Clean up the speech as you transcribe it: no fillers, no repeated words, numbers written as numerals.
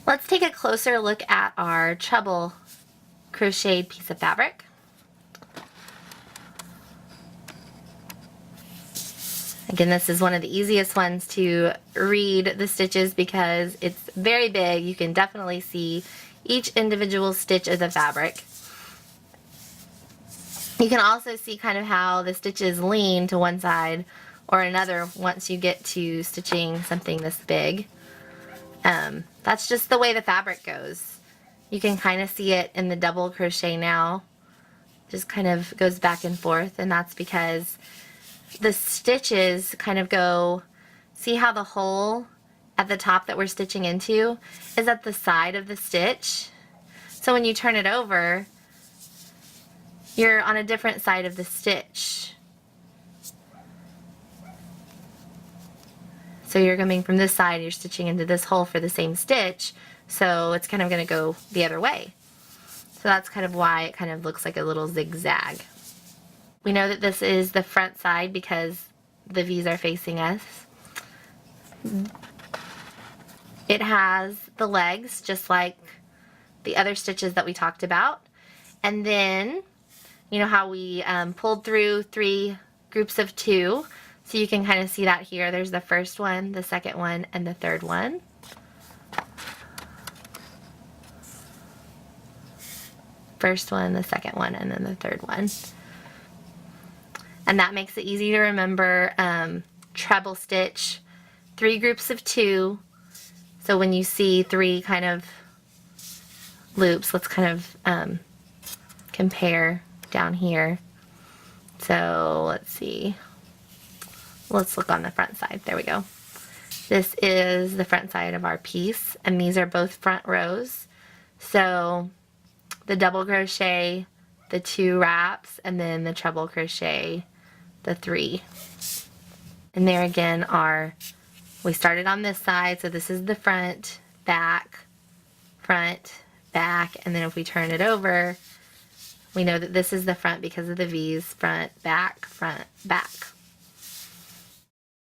Let's take a closer look at our treble crocheted piece of fabric. Again, this is one of the easiest ones to read the stitches because it's very big. You can definitely see each individual stitch of the fabric. You can also see kind of how the stitches lean to one side or another once you get to stitching something this big. That's just the way the fabric goes. You can kind of see it in the double crochet now. Just kind of goes back and forth, and that's because the stitches kind of go, see how the hole at the top that we're stitching into is at the side of the stitch? So when you turn it over, you're on a different side of the stitch. So you're coming from this side, you're stitching into this hole for the same stitch, so it's kind of going to go the other way. So that's kind of why it kind of looks like a little zigzag. We know that this is the front side because the V's are facing us. It has the legs just like the other stitches that we talked about. And then, you know how we pulled through 3 groups of 2? So you can kind of see that here. There's the first one, the second one, and the third one. First one, the second one, and then the third one. And that makes it easy to remember. Treble stitch, 3 groups of 2. So when you see 3 kind of loops, let's kind of compare down here. So let's see. Let's look on the front side. There we go. This is the front side of our piece, and these are both front rows. So the double crochet, the 2 wraps, and then the treble crochet, the 3. And there again are, we started on this side, so this is the front, back, and then if we turn it over, we know that this is the front because of the V's, front, back, back.